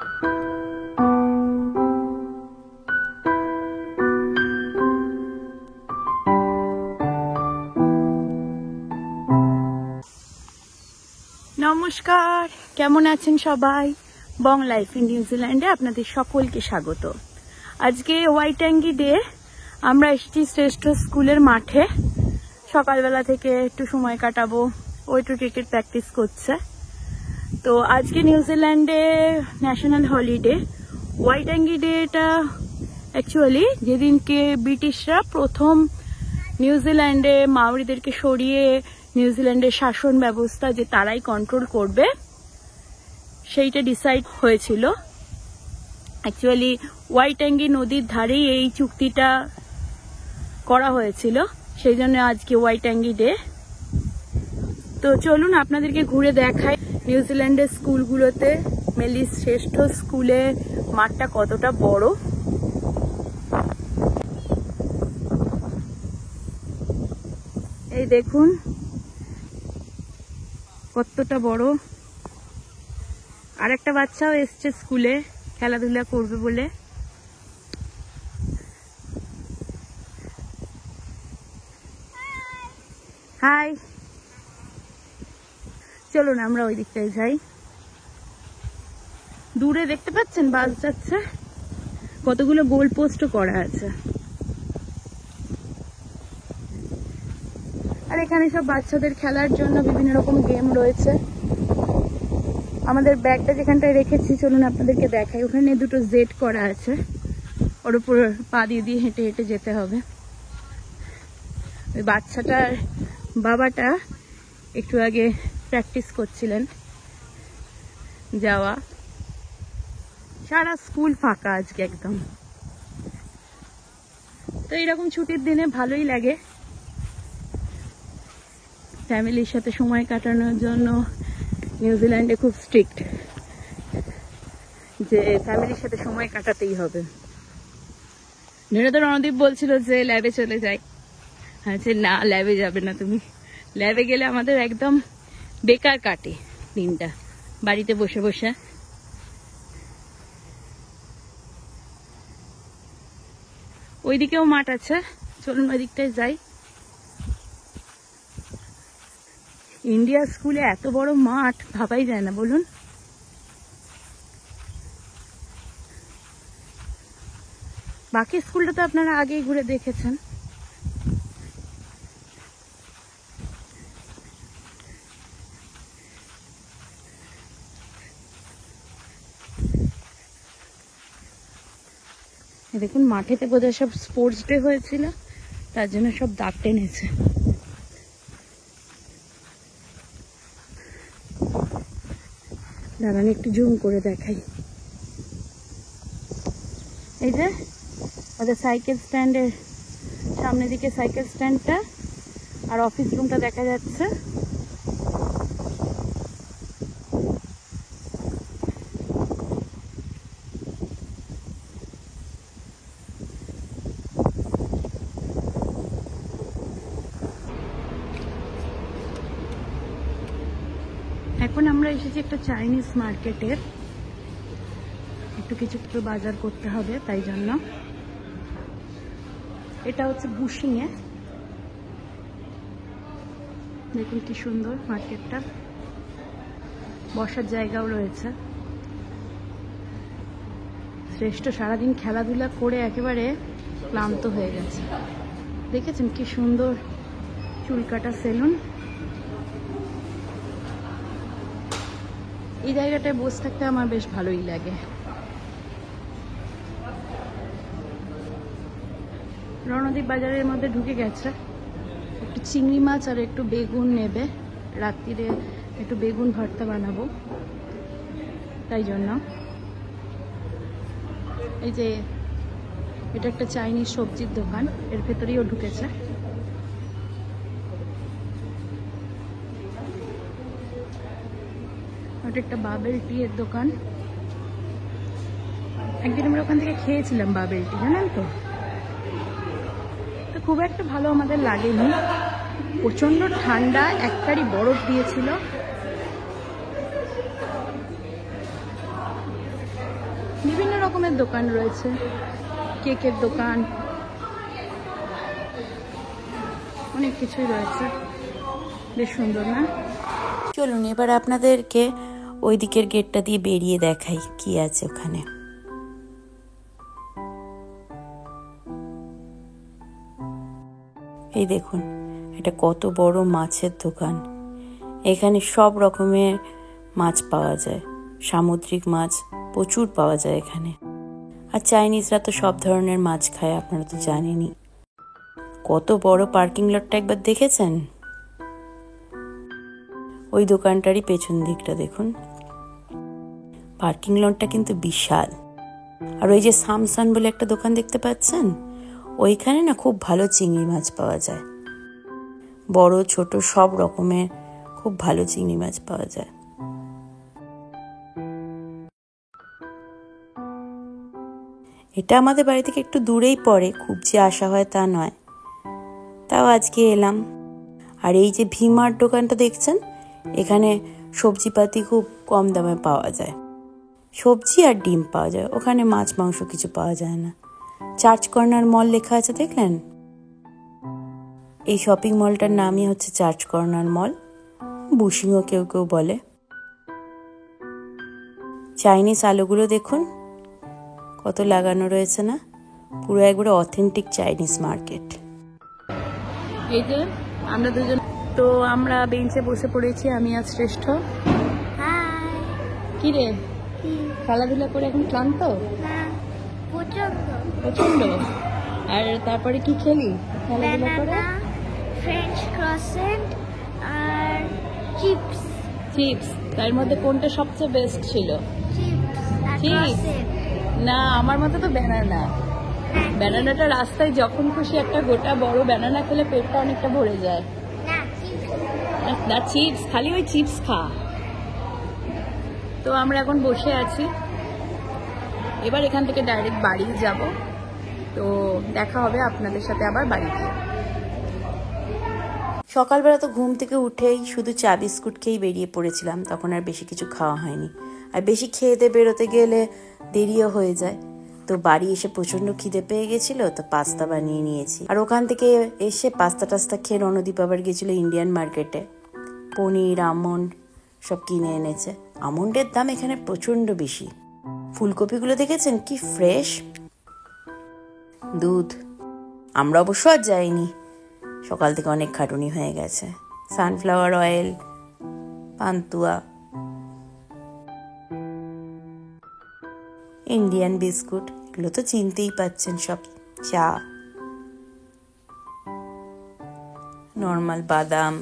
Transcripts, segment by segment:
নমস্কার, কেমন আছেন সবাই? বং লাইফ ইন নিউজিল্যান্ডে আপনাদের সকলকে স্বাগত। আজকে ওয়াইটাঙ্গি ডে। আমরা এসেছি শ্রেষ্ঠ স্কুলের মাঠে। সকালবেলা থেকে একটু সময় কাটাবো। ও একটু ক্রিকেট প্র্যাকটিস করছে। তো আজকে নিউজিল্যান্ডে ন্যাশনাল হলিডে। ওয়াইটাঙ্গি ডেটা অ্যাকচুয়ালি যেদিনকে ব্রিটিশরা প্রথম নিউজিল্যান্ডে মাওরিদেরকে সরিয়ে নিউজিল্যান্ডের শাসন ব্যবস্থা যে তারাই কন্ট্রোল করবে সেইটা ডিসাইড হয়েছিল। অ্যাকচুয়ালি ওয়াইটাঙ্গি নদীর ধারেই এই চুক্তিটা করা হয়েছিল, সেই জন্য আজকে ওয়াইটাঙ্গি ডে। তো চলুন আপনাদেরকে ঘুরে দেখাই নিউজিল্যান্ডের স্কুলগুলোতে, মেনলি শ্রেষ্ঠ স্কুলে মাঠটা কতটা বড়। এই দেখুন কতটা বড়। আরেকটা বাচ্চাও এসছে স্কুলে খেলাধুলা করবে বলে। হাই, চলুন আমরা ওই দিকটায় যাই। দূরে দেখতে পাচ্ছেন বাস যাচ্ছে, কতগুলো গোল পোস্টও করা আছে। আর এখানে সব বাচ্চাদের খেলার জন্য বিভিন্ন রকম গেম রয়েছে। আমাদের ব্যাগটা যেখানটায় রেখেছি চলুন আপনাদেরকে দেখাই। ওখানে দুটো জেড করা আছে, ওর উপর পা দিয়ে দিয়ে হেঁটে হেঁটে যেতে হবে। ওই বাচ্চাটার বাবাটা একটু আগে প্র্যাকটিস করছিলেন যাওয়া। সারা স্কুল ফাঁকা আজকে একদম। তো এইরকম ছুটির দিনে ভালোই লাগে ফ্যামিলির সাথে সময় কাটানোর জন্য। নিউজিল্যান্ডে খুব স্ট্রিক্ট যে ফ্যামিলির সাথে সময় কাটাতেই হবে। রণদীপ বলছিল যে ল্যাবে চলে যাই। আচ্ছা না, ল্যাবে যাবে না তুমি। ল্যাবে গেলে আমাদের একদম বেকার কাটে দিনটা বাড়িতে বসে বসে। ওইদিকেও মাঠ আছে, চলুন ওই দিকটায় যাই। ইন্ডিয়া স্কুলে এত বড় মাঠ ভাবাই যায় না, বলুন। বাকি স্কুলটা তো আপনারা আগেই ঘুরে দেখেছেন। দেখুন মাঠেতে বোধহয় সব স্পোর্টস ডে হয়েছিল, তার জন্য সব দাগ টেনেছে। দাঁড়ান একটু জুম করে দেখাই। এই যে ওদের সাইকেল স্ট্যান্ডের সামনের দিকে সাইকেল স্ট্যান্ডটা আর অফিস রুমটা দেখা যাচ্ছে। এখন আমরা এসেছি একটা চাইনিজ মার্কেটের, একটু কিছু বাজার করতে হবে, তাই জন্য। এটা হচ্ছে বুশিংয়ে। দেখুন কি সুন্দর মার্কেটটা, বসার জায়গাও রয়েছে। শ্রেষ্ঠ সারাদিন খেলাধুলা করে একেবারে ক্লান্ত হয়ে গেছে। দেখেছেন কি সুন্দর চুল কাটা সেলুন। এই জায়গাটায় বসে থাকতে আমার বেশ ভালোই লাগে। রণদীপ বাজারের মধ্যে ঢুকে গেছে। একটু চিংড়ি মাছ আর একটু বেগুন নেবে, রাত্রিরে একটু বেগুন ভর্তা বানাবো, তাই জন্য। এই যে এটা একটা চাইনিজ সবজির দোকান, এর ভেতরেও ঢুকেছে। ওটা একটা বাবেল টি এর দোকান। একদিন আমরা ওখান থেকে খেয়েছিলাম বাবেল টি, জানেন তো। তো খুব একটা ভালো আমাদের লাগেনি, প্রচন্ড ঠান্ডা, একটারই বরফ দিয়েছিল। বিভিন্ন রকমের দোকান রয়েছে, কেকের দোকান, অনেক কিছুই রয়েছে। বেশ সুন্দর না? চলুন এবার আপনাদেরকে ওই দিকের গেটটা দিয়ে বেরিয়ে দেখাই কি আছে ওখানে। এই দেখুন, এটা কত বড় মাছের দোকান। এখানে সব রকমের মাছ পাওয়া যায়, সামুদ্রিক মাছ প্রচুর পাওয়া যায় এখানে। আর চাইনিজরা তো সব ধরনের মাছ খায়, আপনারা তো জানেনই। কত বড় পার্কিং লটটা একবার দেখেছেন? ওই দোকানটারই পেছন দিকটা দেখুন, পার্কিং লটটা কিন্তু বিশাল। আর ওই যে সামসান বলে একটা দোকান দেখতে পাচ্ছেন, ওইখানে না খুব ভালো চিংড়ি মাছ পাওয়া যায়, বড় ছোট সব রকমের খুব ভালো চিংড়ি মাছ পাওয়া যায়। এটা আমাদের বাড়ি থেকে একটু দূরেই পড়ে, খুব যে আসা হয় তা নয়, তাও আজকে এলাম। আর এই যে ভি-মার্ট দোকানটা দেখছেন, এখানে সবজিপাতি খুব কম দামে পাওয়া যায়, সবজি আর ডিম পাওয়া যায়, ওখানে মাছ মাংস কিছু পাওয়া যায় না। চার্চ কর্নার মল লেখা আছে দেখলেন? এই শপিং মলটার নামই হচ্ছে চার্চ কর্নার মল, বুশিংও কেউ কেউ বলে। চাইনিজ আলোগুলো দেখুন কত লাগানো রয়েছে না, পুরো একবারে অথেন্টিক চাইনিজ মার্কেট। এই যে আমরা দুজন, তো আমরা বেঞ্চে বসে পড়েছি, আমি আর শ্রেষ্ঠ। কি রে, খেলাধুলা করে এখন ক্লান্ত? প্রচন্ড। আর তারপরে কি খেলি খেলাধুলা করে? ফ্রেঞ্চ ক্রসেন্ট আর চিপস। চিপস? তার মধ্যে কোনটা সবচেয়ে বেস্ট ছিল? চিপস। না, আমার মতে তো ব্যানানা। ব্যানানাটা রাস্তায় যখন খুশি একটা গোটা বড় ব্যানানা খেলে পেটটা অনেকটা ভরে যায়। না চিপস, খালি ওই চিপস খা। তো আমরা এখন বসে আছি, এবার এখান থেকে ডাইরেক্ট বাড়ি যাব। তো দেখা হবে আপনাদের সাথে আবার বাড়িতে। সকালবেলা তো ঘুম থেকে উঠেই শুধু চা বিস্কুট খেয়েই বেরিয়ে পড়েছিলাম, তখন আর বেশি কিছু খাওয়া হয়নি। আর বেশি খেয়ে বেরোতে গেলে দেরিও হয়ে যায়। তো বাড়ি এসে প্রচন্ড খিদে পেয়ে গেছিল, তো পাস্তা বানিয়ে নিয়েছি। আর ওখান থেকে এসে পাস্তা টাস্তা খেয়ে রণদীপ আবার গেছিল ইন্ডিয়ান মার্কেটে, পনির আমন্ড সব কিনে এনেছে। আমন্ডের দাম এখানে প্রচন্ড বেশি। ফুলকপিগুলো দেখেছেন কি ফ্রেশ। দুধ আমরা অবশ্য আর যাইনি, সকাল থেকে অনেক খাটুনি হয়ে গেছে। Sunflower oil, pantua, Indian biscuit, এগুলো তো চিনতেই পাচ্ছেন সব। চা, নর্মাল বাদাম,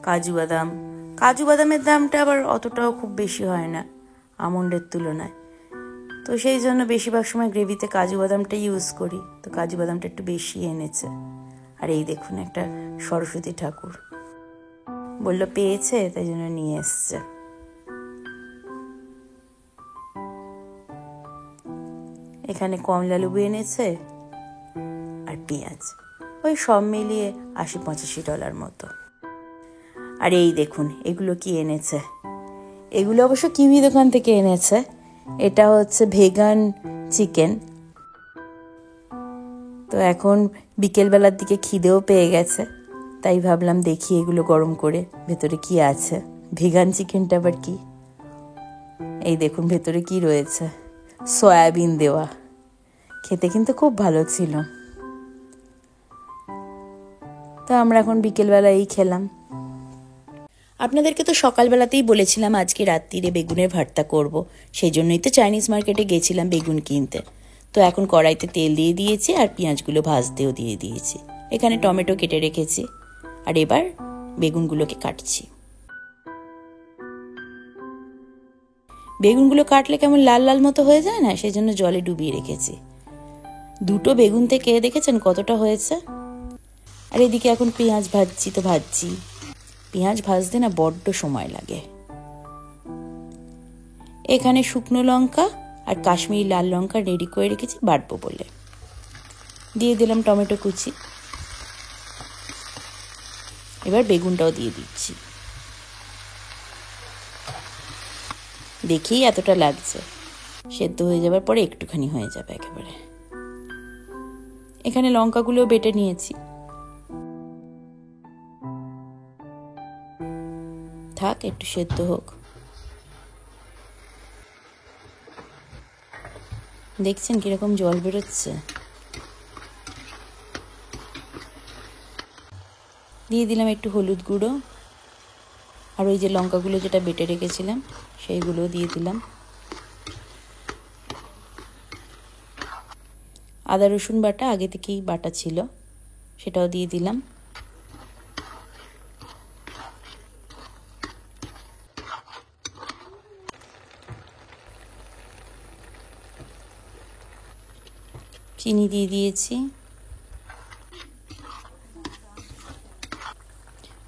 কাজু বাদাম। কাজু বাদামের দামটা আবার অতটাও খুব বেশি হয় না আমন্ডের তুলনায়, তো সেই জন্য বেশিরভাগ সময় গ্রেভিতে কাজু বাদামটা ইউজ করি। তো কাজু বাদামটা একটু বেশি এনেছে। আর এই দেখুন একটা সরস্বতী ঠাকুর, বললো পেয়েছে তাই জন্য নিয়ে এসছে। এখানে কমলা লেবু এনেছে আর পেঁয়াজ, ওই সব মিলিয়ে $80-85 মতো। আর এই দেখুন এগুলো কি এনেছে, এগুলো অবশ্য কিউই দোকান থেকে এনেছে। এটা হচ্ছে ভেগান চিকেন। তো এখন বিকেলবেলার দিকে খিদেও পেয়ে গেছে, তাই ভাবলাম দেখি এগুলো গরম করে ভেতরে কি আছে। ভেগান চিকেনটা আবার কি, এই দেখুন ভেতরে কি রয়েছে, সয়াবিন দেওয়া। খেতে কিন্তু খুব ভালো ছিল। তো আমরা এখন বিকেলবেলা এই খেলাম। আপনাদেরকে তো সকালবেলাতেই বলেছিলাম আজকে রাত্রিরে বেগুনের ভর্তা করব, সেই জন্যই তো চাইনিজ মার্কেটে গেছিলাম বেগুন কিনতে। তো এখন কড়াইতে তেল দিয়ে দিয়েছি আর পেঁয়াজগুলো ভাজতেও দিয়ে দিয়েছি। এখানে টমেটো কেটে রেখেছি, আর এবার বেগুনগুলোকে কাটছি। বেগুনগুলো কাটলে কেমন লাল লাল মতো হয়ে যায় না, সেই জন্য জলে ডুবিয়ে রেখেছি। দুটো বেগুন থেকে দেখেছেন কতটা হয়েছে। আর এদিকে এখন পেঁয়াজ ভাজছি, তো ভাজছি। পেঁয়াজ ভাজতে না বড্ড সময় লাগে। এখানে শুকনো লঙ্কা আর কাশ্মীরি লাল লঙ্কা রেডি করে রেখেছি বাটবো বলে। দিয়ে দিলাম টমেটো কুচি, এবার বেগুনটাও দিয়ে দিচ্ছি। দেখেই এতটা লাগছে, সেদ্ধ হয়ে যাবার পরে একটুখানি হয়ে যাবে একেবারে। এখানে লঙ্কাগুলো বেটে নিয়েছি, থাক একটু সেদ্ধ হোক। দেখছেন কিরকম জল বেরোচ্ছে। দিয়ে দিলাম একটু হলুদ গুঁড়ো, আর ওই যে লঙ্কাগুলো যেটা বেটে রেখেছিলাম সেইগুলো দিয়ে দিলাম। আদা রসুন বাটা আগে থেকেই বাটা ছিল, সেটাও দিয়ে দিলাম। চিনি দিয়ে দিয়েছি,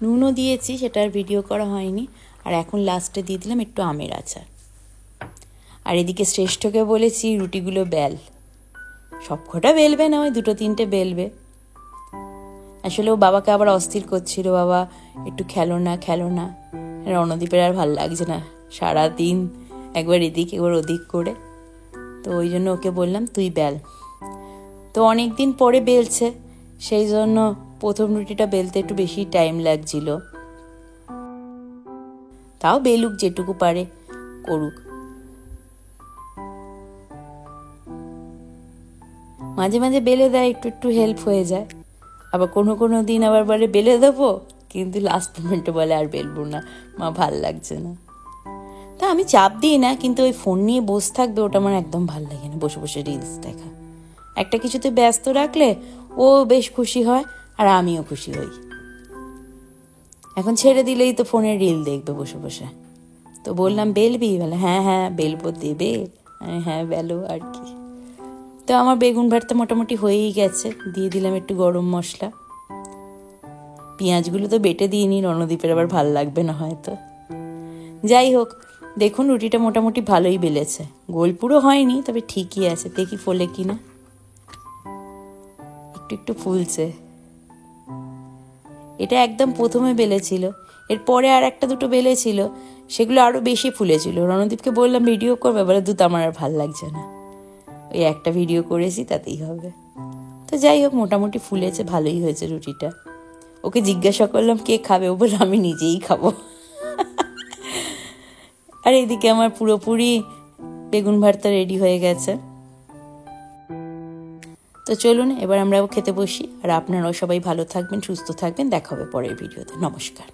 নুনও দিয়েছি, সেটা আর ভিডিও করা হয়নি। আর এখন লাস্টে দিয়ে দিলাম একটু আমের আচার। আর এদিকে শ্রেষ্ঠকে বলেছি রুটিগুলো বেল, সবকটা বেলবে না, ওই 2-3টে বেলবে। আসলে ও বাবাকে আবার অস্থির করছিল, বাবা একটু খেলো না। রণদীপের আর ভাল লাগছে না, সারাদিন একবার এদিক একবার ওদিক করে। তো ওই জন্য ওকে বললাম তুই বেল। তো অনেক দিন পরে বেলছে, সেই জন্য প্রথম রুটিটা বেলতে একটু বেশি টাইম লাগছিল। তাও বেলুক, যেটুকু পারে করুক। মাঝে মাঝে বেলে দেয়, একটু হেল্প হয়ে যায়। আবার কোনো দিন আবার বলে বেলে দেবো, কিন্তু লাস্ট মোমেন্টে বলে আর বেলবো না মা, ভাল লাগছে না। তা আমি চাপ দিই না, কিন্তু ওই ফোন নিয়ে বসে থাকবে ওটা আমার একদম ভাল লাগে না। বসে বসে রিলস দেখা, একটা কিছুতে ব্যস্ত রাখলে ও বেশ খুশি হয় আর আমিও খুশি হই। এখন ছেড়ে দিলেই তো ফোনে রিল দেখবে বসে বসে। তো বললাম বেলবি, বলে হ্যাঁ বেলবো, দেবে। হ্যাঁ বেলো আর কি। তো আমার বেগুন ভর্তা মোটামুটি হয়েই গেছে। দিয়ে দিলাম একটু গরম মশলা। পেঁয়াজগুলো তো বেটে দিইনি, রণদীপের আবার ভাল লাগবে না হয়তো। যাই হোক, দেখুন রুটিটা মোটামুটি ভালোই বেলেছে, গোল পুরো হয়নি, তবে ঠিকই আছে। দেখি ফোলে কিনা, একটু ফুলছে। এটা একদম প্রথমে বেলেছিল, এরপরে আর 1-2 বেলেছিল, সেগুলো আরো বেশি ফুলেছিল। রণদীপকে বললাম ভিডিও করবে, বলে দুধ আমার আর ভাল লাগছে না, ওই একটা ভিডিও করেছি তাতেই হবে। তো যাই হোক, মোটামুটি ফুলেছে, ভালোই হয়েছে রুটিটা। ওকে জিজ্ঞাসা করলাম কে খাবে, ও বলে আমি নিজেই খাবো। আর এইদিকে আমার পুরোপুরি বেগুন ভর্তা রেডি হয়ে গেছে। তো চলুন এবার আমরাও খেতে বসি। আর আপনারাও সবাই ভালো থাকবেন, সুস্থ থাকবেন। দেখা হবে পরের ভিডিওতে। নমস্কার।